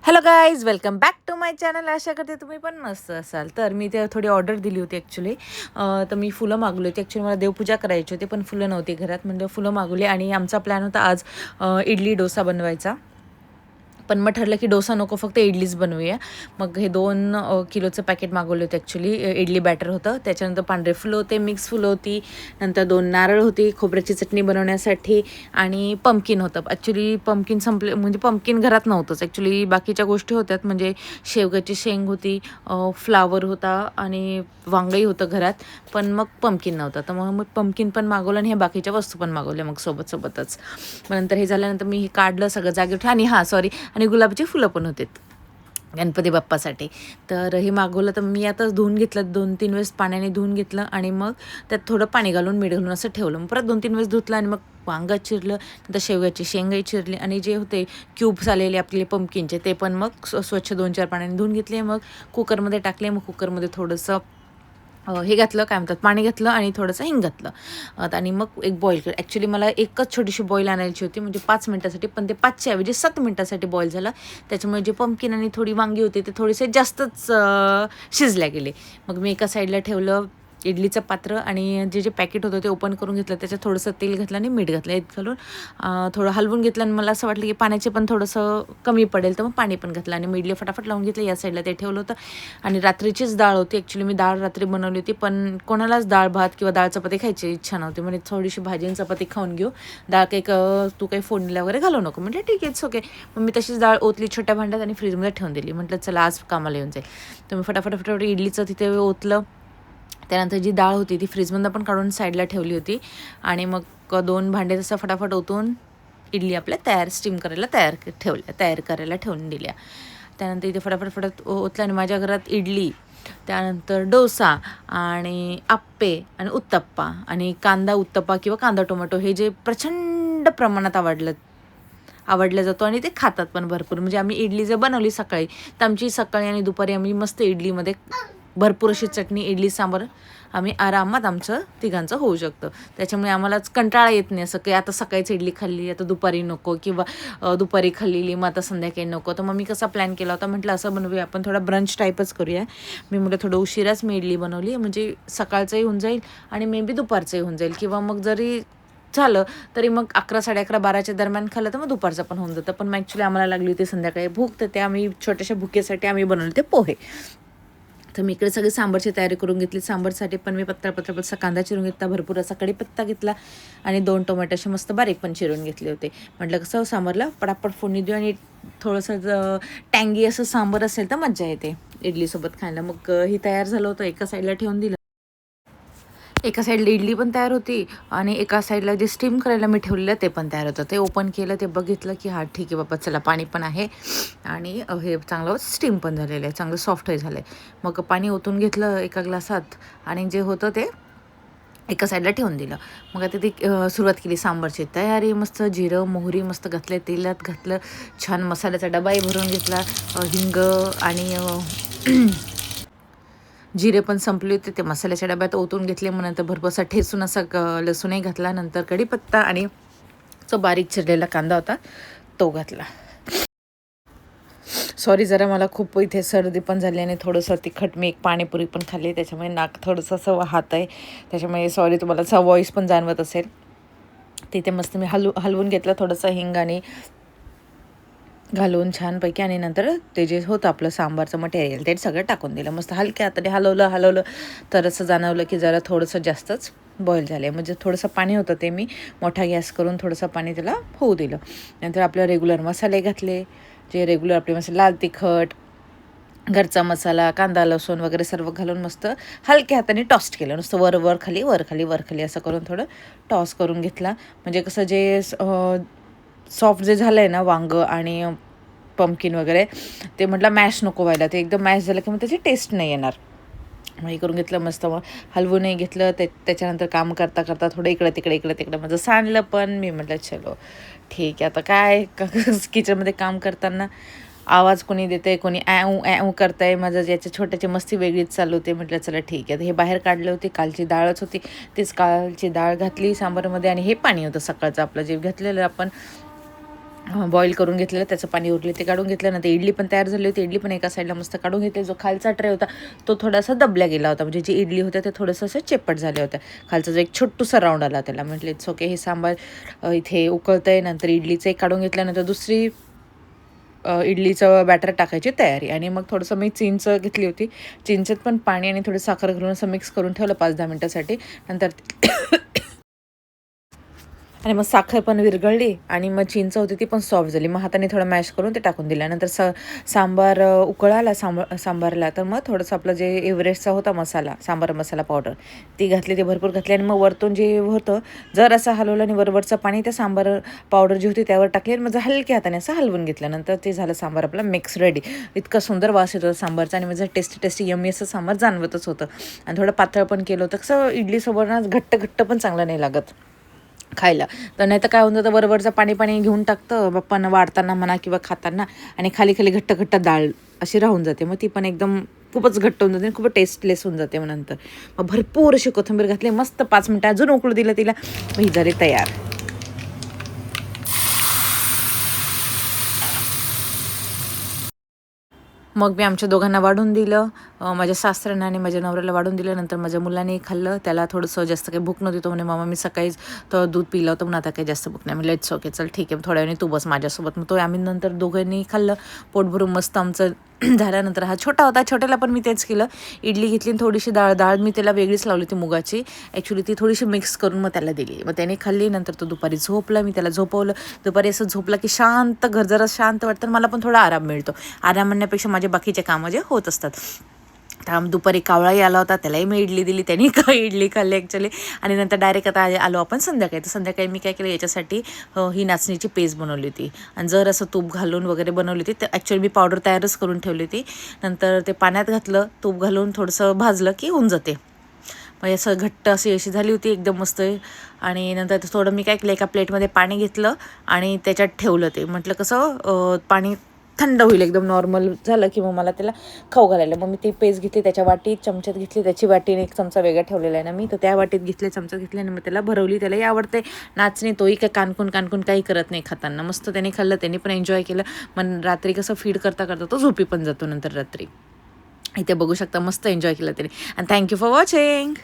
Hello guys, welcome back to my channel. आशा करते तुम्ही पण मस्त असाल. तर मी ते थोडी ऑर्डर दिली होती ॲक्च्युली. तर मी फुलं मागवली होती. ॲक्च्युली मला देवपूजा करायची होती, पण फुलं नव्हती घरात, म्हणजे फुलं मागवली. आणि आमचा प्लॅन होता आज इडली डोसा बनवायचा. पण मग ठरलं की डोसा नको, फक्त इडलीच बनवूया. मग हे 2 किलोचं पॅकेट मागवले होते ॲक्च्युली. इडली बॅटर होतं, त्याच्यानंतर पांढरे फुलं होते, मिक्स फुलं होती, नंतर 2 नारळ होती खोबऱ्याची चटणी बनवण्यासाठी, आणि पंपकिन होतं. ॲक्च्युली पंपकिन संपले, म्हणजे पंपकिन घरात नव्हतंच ॲक्च्युली, बाकीच्या गोष्टी होत्यात, म्हणजे शेवग्याची शेंग होती, फ्लावर होता आणि वांगही होतं घरात, पण मग पंपकिन नव्हतं. तर मग पंपकिन पण मागवलं आणि हे बाकीच्या वस्तू पण मागवल्या मग सोबतच. मग नंतर हे झाल्यानंतर मी हे काढलं सगळं जागेवर ठेवलं. आणि हां सॉरी, आणि गुलाबाची फुलं पण होते गणपती बाप्पासाठी. तर हे मागवलं, तर मी आताच धुवून घेतलं, 2-3 वेळेस पाण्याने धुवून घेतलं, आणि मग त्यात थोडं पाणी घालून मीठ घालून असं ठेवलं. मग परत 2-3 वेळेस धुतलं, आणि मग वांगं चिरलं, नंतर शेवग्याची शेंगाई चिरली, आणि जे होते क्यूब्स आलेले आपले पंपकिनचे ते पण मग स्वच्छ 2-4 पाण्याने धुवून घेतले. मग कुकरमध्ये टाकले. मग कुकरमध्ये थोडंसं हे घातलं, काय म्हणतात, पाणी घातलं आणि थोडंसं हिंग घातलं, आणि मग एक बॉईल केलं. ॲक्च्युली मला एकच छोटीशी बॉईल आणायची होती, म्हणजे 5 मिनटासाठी, पण ते 5च्या ऐवजी 7 मिनटासाठी बॉईल झालं. त्याच्यामुळे जे पंपकिन आणि थोडी वांगी होती ते थोडेसे जास्तच शिजल्या गेले. मग मी एका साईडला ठेवलं इडलीचं पात्र, आणि जे पॅकेट होतं ते ओपन करून घेतलं. त्याच्यात थोडंसं तेल घातलं आणि मीठ घातलं. एक घालून थोडं हलवून घेतलं, आणि मला असं वाटलं की पाण्याचे पण थोडंसं कमी पडेल, तर मग पाणी पण घातलं, आणि इडली फटाफट लावून घेतलं. या साईडला ते ठेवलं होतं. आणि रात्रीचीच डाळ होती ॲक्च्युली, मी डाळ रात्री बनवली होती, पण कोणालाच डाळ भात किंवा डाळ चपाती खायची इच्छा नव्हती. म्हणजे थोडीशी भाजी आणि चपाती खाऊन घेऊ, डाळ काही तू काही फोडणीला वगैरे घालू नको. म्हटलं ठीक आहे, इट्स ओके. मग मी तशीच डाळ ओतली छोट्या भांड्यात आणि फ्रीजमध्ये ठेवून दिली. म्हटलं चला आज कामाला येऊन जाईल. तर मी फटाफट इडलीचं तिथे ओतलं. त्यानंतर जी डाळ होती ती फ्रीजमधून पण काढून साईडला ठेवली होती, आणि मग 2 भांडे तसं फटाफट ओतून इडली आपल्या तयार करायला ठेवून दिल्या. त्यानंतर इथे फटाफट ओतलं, आणि माझ्या घरात इडली, त्यानंतर डोसा आणि आप्पे आणि उत्तप्पा आणि कांदा उत्तप्पा किंवा कांदा टोमॅटो हे जे प्रचंड प्रमाणात आवडलं जातो, आणि ते खातात पण भरपूर. म्हणजे आम्ही इडली जर बनवली सकाळी, तर आमची सकाळी आणि दुपारी आम्ही मस्त इडलीमध्ये भरपूर अशी चटणी, इडली सांबार आम्ही आरामात आमचं तिघांचं होऊ शकतं. त्याच्यामुळे आम्हालाच कंटाळा येत नाही असं की आता सकाळीच इडली खाल्ली, आता दुपारी नको, किंवा दुपारी खाल्लेली मग आता संध्याकाळी नको. तर मग मी कसा प्लॅन केला होता, म्हटलं असं बनवूया आपण, थोडा ब्रंच टाईपच करूया. मी म्हटलं थोडं उशिराच मी इडली बनवली, म्हणजे सकाळचंही होऊन जाईल आणि मे बी दुपारचंही होऊन जाईल, किंवा मग जरी झालं तरी मग 11, 11:30, 12च्या दरम्यान खाल्लं तर मग दुपारचं पण होऊन जातं. पण मग ॲक्च्युली आम्हाला लागली होती संध्याकाळी भूक, तर त्या आम्ही छोट्याशा भुकेसाठी आम्ही बनवले ते पोहे. तर मी इकडे सगळी सांबारची तयारी करून घेतली. सांबारसाठी पण मी पत्ता असा कांदा चिरून घेतला, भरपूर असा कढीपत्ता घेतला, आणि 2 टोमॅटो असे मस्त बारीक पण चिरून घेतले होते. म्हटलं कसं सांबारला पटापट फोडणी देऊ, आणि थोडंसं टँगी असं सांबार असेल तर मज्जा येते इडलीसोबत खायला. मग ही तयार झालं होतं, एका साईडला ठेवून दिलं. एका साईडला इडली पण तयार होती, आणि एका साईडला जे स्टीम करायला मी ठेवलेलं ते पण तयार होतं. ते ओपन केलं, ते बघितलं की हां ठीक आहे बाबा, चला पाणी पण आहे, आणि हे चांगलं स्टीम पण झालेलं आहे, चांगलं सॉफ्टही झालं आहे. मग पाणी ओतून घेतलं एका ग्लासात, आणि जे होतं ते एका साईडला ठेवून दिलं. मग आता ती सुरुवात केली सांबारची तयारी. मस्त जिरं मोहरी मस्त घातले, तेलात घातलं, छान मसाल्याचा डबाही भरून घेतला, हिंग आणि जिरे पण संपले होते, ते मसाल्याच्या डब्यात ओतून घेतले. मग नंतर भरपूर असा ठेचून असा लसूणही घातला, नंतर कढीपत्ता, आणि जो बारीक चिरलेला कांदा होता तो घातला. सॉरी, जरा मला खूप इथे सर्दी पण झाली, आणि थोडंसं तिखट, मी एक पाणीपुरी पण खाल्ली, त्याच्यामुळे नाक थोडंसं असं वाहत आहे, त्याच्यामुळे सॉरी, तुम्हाला असा व्हॉईस पण जाणवत असेल. तिथे मस्त मी हलवून घेतलं थोडंसं हिंग आणि घालून छानपैकी, आणि नंतर ते जे होतं आपलं सांबारचं मटेरियल ते सगळं टाकून दिलं. मस्त हलक्या हाताने हलवलं तर असं जाणवलं की जरा थोडंसं जास्तच बॉईल झालं. म्हणजे थोडंसं पाणी होतं, ते मी मोठा गॅस करून थोडंसं पाणी त्याला होऊ दिलं. नंतर आपले रेग्युलर मसाले घातले, जे रेग्युलर आपले मसाले, लाल तिखट, घरचा मसाला, कांदा लसूण वगैरे सर्व घालून मस्त हलक्या हाताने टॉस्ट केलं. नुसतं वर खाली असं करून थोडं टॉस करून घेतला. म्हणजे कसं जे सॉफ्ट जे झालं आहे ना वांगं आणि पंपकिन वगैरे, ते म्हटलं मॅश नको व्हायला, ते एकदम मॅश झालं की मग त्याची टेस्ट नाही येणार. मग हे करून घेतलं मस्त, मग हलवूनही घेतलं. त्याच्यानंतर काम करता थोडं इकडं तिकडं माझं सांडलं, पण मी म्हटलं चलो ठीक आहे, आता काय किचनमध्ये काम करताना आवाज कोणी देते, कोणी ॲऊ करताय, माझं ज्याच्या छोट्याची मस्ती वेगळीच चालू होते. म्हटलं चला ठीक आहे. हे बाहेर काढले होते, कालची डाळच होती, कालची डाळ घातली सांबारमध्ये, आणि हे पाणी होतं सकाळचं आपलं जे घातलेलं आपण बॉईल करून घेतलेलं, त्याचं पाणी उरले ते काढून घेतलं. नंतर इडली पण तयार झाली होती. इडली पण एका साईडला मस्त काढून घेतली. जो खालचा ट्रे होता तो थोडासा दबल्या गेला होता, म्हणजे जी इडली होत्या ते थोडंसं असं चेपट झाले होत्या. खालचा जो एक छोटूसा राऊंड आला त्याला. म्हटलं इट्स ओके, हे सांबार इथे उकळतंय. नंतर इडलीचं एक काढून घेतल्यानंतर दुसरी इडलीचं बॅटर टाकायची तयारी. आणि मग थोडंसं मी चिंच घेतली होती. चिंचेत पण पाणी आणि थोडी साखर घालून असं मिक्स करून ठेवलं 5-10 मिनटासाठी. नंतर आणि मग साखर पण विरघळली आणि मग चिंच होती ती पण सॉफ्ट झाली. मग हाताने थोडं मॅश करून ते टाकून दिलं. नंतर सांबार उकळाला सांबारला. तर मग थोडंसं आपलं जे एव्हरेस्टचा होता मसाला, सांबार मसाला पावडर, ती घातली, ते भरपूर घातली. आणि मग वरतून जे होतं जर असं हलवलं आणि वरवरचं पाणी त्या सांबार पावडर जी होती त्यावर टाकली आणि मग हलक्या हाताने असं हलवून घेतलं. नंतर ते झालं सांबार आपला मिक्स रेडी. इतका सुंदर वास येत होता सांबारचा आणि माझं टेस्टी यम्मी असं सांबार जाणवतच होतं. आणि थोडं पातळ पण केलं होतं. कसं इडलीसोबत ना घट्ट पण चांगलं नाही लागत खायला. तर नाही तर काय होऊन जातं, वरवरचं पाणी घेऊन टाकतं बाप्पांना वाढताना म्हणा किंवा खाताना, आणि खाली घट्ट डाळ अशी राहून जाते. मग ती पण एकदम खूपच घट्ट होऊन जाते, खूप टेस्टलेस होऊन जाते. मग नंतर मग भरपूर अशी कोथिंबीर घातली, मस्त 5 मिनटं अजून उकळू दिलं तिला, मग ही झाली तयार. मग मी आमच्या दोघांना वाढून दिलं, माझ्या सासऱ्यांना आणि माझ्या नवऱ्याला वाढून दिलं. नंतर माझ्या मुलाने खाल्लं, त्याला थोडंसं जास्त काही भूक नव्हती. तो म्हणे मामा मी सकाळीच तर दूध पिलं होतं, म्हणून आता काही जास्त भूक नाही. मी लेट्स ओके, चल ठीक आहे, थोड्या वेळाने तू बस माझ्यासोबत. मग तो आम्ही नंतर दोघांनी खाल्लं पोट भरून मस्त आमचं. झाल्यानंतर हा छोटा होता, छोट्याला पण मी तेच केलं. इडली घेतली आणि थोडीशी डाळ मी त्याला वेगळीच लावली होती मुगाची. ॲक्च्युली ती थोडीशी मिक्स करून मग त्याला दिली. मग त्याने खाल्ली. नंतर तो दुपारी झोपला, मी त्याला झोपवलं. दुपारी असं झोपला की शांत घर जरा शांत वाटतं, मला पण थोडा आराम मिळतो. आराम म्हणण्यापेक्षा माझे बाकीचे कामं जे होत असतात. तर दुपारी कावळाही आला होता, त्यालाही मी इडली दिली, त्यांनी इडली खाल्ली ॲक्च्युली. आणि नंतर डायरेक्ट आता आलो आपण संध्याकाळी. तर संध्याकाळी मी काय केलं, याच्यासाठी ही नाचणीची पेस्ट बनवली होती आणि जर असं तूप घालून वगैरे बनवली होती. तर ॲक्च्युली मी पावडर तयारच करून ठेवली होती. नंतर ते पाण्यात घातलं, तूप घालून थोडंसं भाजलं की होऊन जाते. मग असं घट्ट अशी झाली होती एकदम मस्त. आणि नंतर थोडं मी काय केलं, एका प्लेटमध्ये पाणी घेतलं आणि त्याच्यात ठेवलं. ते म्हटलं कसं पाणी थंड होईल, एकदम नॉर्मल झालं की मग मला त्याला खाऊ घालायला. मग मी ती पेस्ट घेतली, त्याच्या वाटीत चमच्यात घेतली, त्याची वाटीने एक चमचा वेगळा ठेवलेला आहे ना मी, तर त्या वाटीत घेतले, चमच्यात घेतले आणि मग त्याला भरवली. त्यालाही आवडते नाचणी, तोही काय कानकून काही करत नाही खाताना. मस्त त्याने खाल्लं, त्याने पण एन्जॉय केलं. मग रात्री कसं फीड करता तो झोपी पण जातो नंतर रात्री. इथे बघू शकता, मस्त एन्जॉय केलं त्याने. आणि थँक्यू फॉर वॉचिंग.